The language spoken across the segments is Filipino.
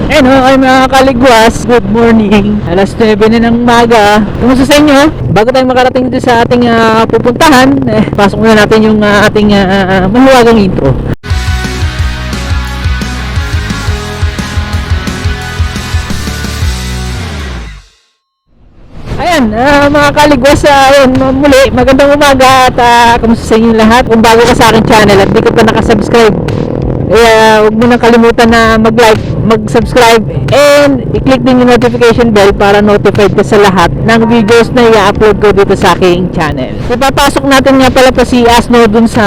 Ayun ay mga kaligwas, good morning. Alas 9 na ng umaga. Kumusta sa inyo? Bago tayo makarating dito sa ating pupuntahan, pasok muna natin yung ating mahiwagang intro. Ayan, mga kaligwas, muli, magandang umaga at kumusta sa inyo lahat. Kung bago ka sa aking channel at di ka pa nakasubscribe, huwag mo nang kalimutan na mag-like, mag-subscribe, and i-click din yung notification bell para notified ka sa lahat ng videos na i-upload ko dito sa aking channel. Ipapasok natin nga pala pa si Asno dun sa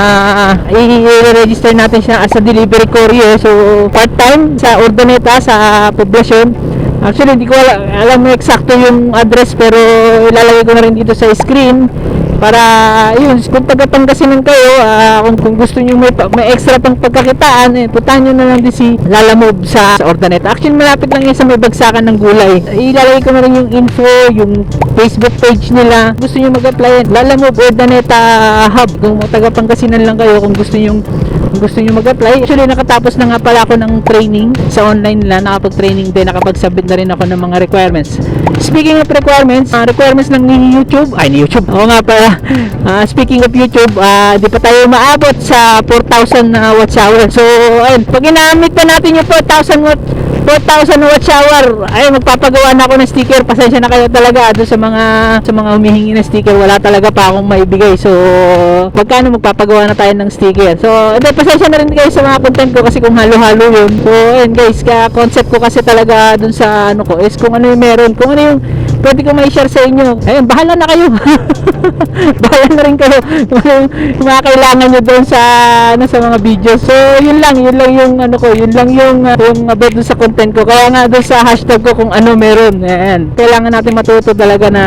i-register natin siya as a delivery courier. So part-time sa Urdaneta, sa poblasyon. Actually, hindi ko alam eksakto yung address, pero ilalagay ko na rin dito sa screen para yun, kung taga Pangasinan kayo, kung gusto niyo may extra pang pagkakitaan, puntahan niyo na lang din si Lalamove sa Urdaneta. Actually, malapit lang yan sa may bagsakan ng gulay. Ilalagay ko na rin yung info, yung Facebook page nila. Gusto niyo mag-apply, Lalamove Urdaneta Hub. Kung taga Pangasinan lang kayo, kung gusto niyo mag-apply. Actually, nakatapos na nga pala ako ng training sa online nila. Nakapag-training din, nakapag-submit na rin ako ng mga requirements. Speaking of requirements, requirements ng YouTube. Oo nga pala. Speaking of YouTube, di pa tayo maabot sa 4,000 watch hour. So, ayun, pag ginamit pa natin yung 4,000 watch hour, ay magpapagawa na ako ng sticker. Pasensya na kayo talaga doon sa mga humihingi ng sticker. Wala talaga pa akong maibigay. So, pagkano magpapagawa na tayo ng sticker. So, pasensya na rin kayo sa mga content ko kasi kung halo-halo yun. So, ayun guys, concept ko kasi talaga doon sa ano ko is kung ano yung meron, kung ano yung pwede ko mai-share sa inyo. Ayun, bahala na kayo. Bahala na rin kayo yung mga kailangan nyo doon sa mga video. So, yun lang yung ano ko, yun lang yung about doon sa content ko. Kaya nga doon sa hashtag ko kung ano meron. Ayan. Kailangan natin matuto talaga na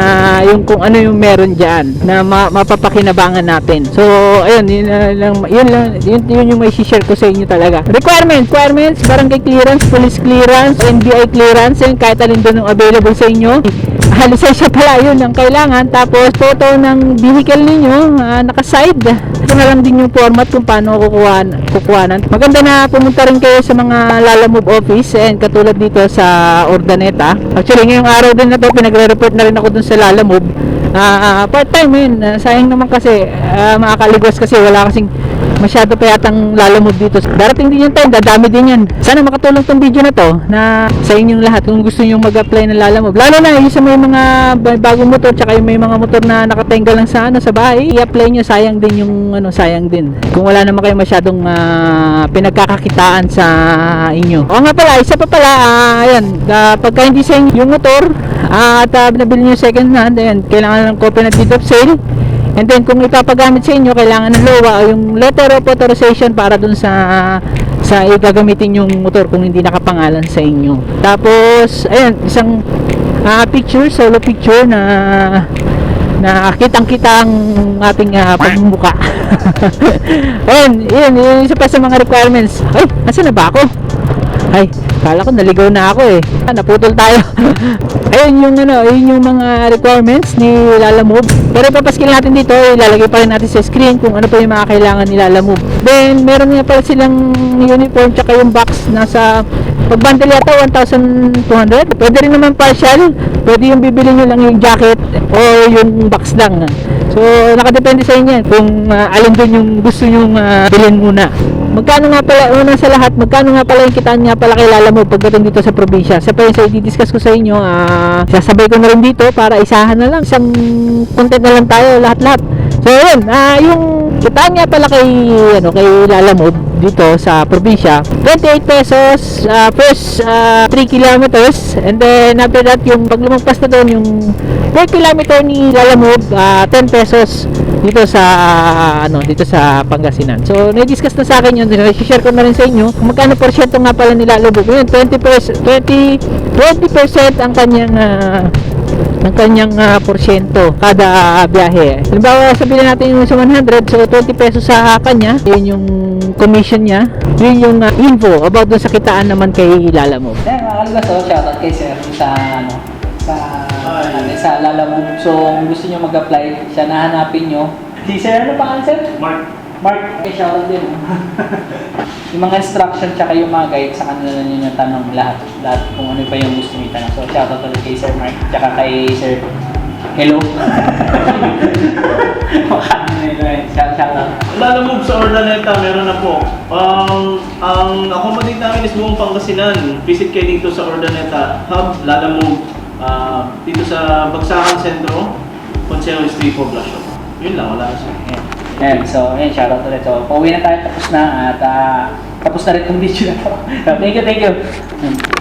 yung kung ano yung meron diyan na mapapakinabangan natin. So, ayun, yun yung may share ko sa inyo talaga. Requirements, barangay clearance, police clearance, NBI clearance, yun, kahit alin doon yung available sa inyo. Lisensya pala yun ang kailangan. Tapos photo ng vehicle ninyo, naka-side. Ito na lang din yung format kung paano kukuhanan. Maganda na pumunta rin kayo sa mga Lalamove office, and katulad dito sa Urdaneta. Actually ngayong araw din na to, pinagre-report na rin ako dun sa Lalamove. Part-time yun. Sayang naman kasi mga kaligwas kasi wala kasing masyado pa yatang Lalamove dito. Darating din yung time, dadami din yan. Sana makatulong tong video na to na sa inyong lahat kung gusto nyo mag-apply ng Lalamove. Lalo na yung sa may mga bagong motor, tsaka yung may mga motor na nakatengal lang sa bahay, i-apply nyo. Sayang din sayang din. Kung wala naman kayo masyadong pinagkakakitaan sa inyo. O nga pala, isa pa pala, ayan, pagka hindi sa inyo yung motor, at nabili nyo second hand, ayan, kailangan ng copy na deed of sale. And then kung ipapagamit sa inyo, kailangan ng LOA o yung letter of authorization para dun sa igagamitin yung motor kung hindi nakapangalan sa inyo. Tapos, ayan, isang solo picture na kitang-kita ang ating pagmumuka. Ayan, yun, isa pa sa mga requirements. Ay, nasaan na ba ako? Ay, kala ko naligaw na ako eh. Naputol tayo. Ayun yung mga requirements ni Lalamove. Pero ipapaskil natin dito, ilalagay pa rin natin sa screen kung ano pa yung mga kailangan ni Lalamove. Then, meron nga pala silang uniform tsaka yung box. Nasa pagbundle yata 1,200. Pwede rin naman partial. Pwede yung bibili nyo lang yung jacket o yung box lang. So, nakadepende sa inyo kung alin dun yung gusto nyong bilhin muna. Magkano nga pala, una sa lahat, magkano nga pala yung kitaan nga pala kay Lalamove pagdating dito sa probinsya? Sa pa yun sa i-discuss ko sa inyo, sasabay ko na rin dito para isahan na lang. Isang content na lang tayo, lahat-lahat. So yun, yung kitaan nga pala kay Lalamove dito sa probinsya, 28 pesos first 3 kilometers, and then after that, yung pag lumagpas na doon, yung 4 kilometer ni Lalamove, 10 pesos dito sa Pangasinan. So, na-discuss na sa akin yun. I-share ko na rin sa inyo kung magkano porsyento nga pala nila Lalamove. Yun, 20% ang kanyang porsyento kada biyahe. Halimbawa, sabihin natin yung sa 100, so 20 pesos sa kanya. Yun yung commission niya. Yun yung info about dun sa kitaan naman kay Lalamove. Mga kalabas, shoutout kay sir sa Lalamove. So, kung gusto nyo mag-apply, siya nahanapin nyo. Si sir, ano pangalan sir? Mark, okay, shoutout din. Yung mga instruction tsaka yung mga guide, sa kanila na yun yung tanong lahat kung ano pa yung gusto nyo itanong. So, shoutout ulit kay Sir Mark, tsaka kay Sir Hello. Shoutout. Lalamove sa Ordaneta, meron na po. Ang accommodate namin is buong Pangasinan. Visit kayo dito sa Ordaneta Hub, Lalamove. Dito sa Bagsakan Sentro, Consejo Street, Poblacion. Yun lang, wala na siya. Ayan, so, ayan, shoutout ulit. So, pauwi na tayo, tapos na, at tapos na rin itong video na to. Thank you.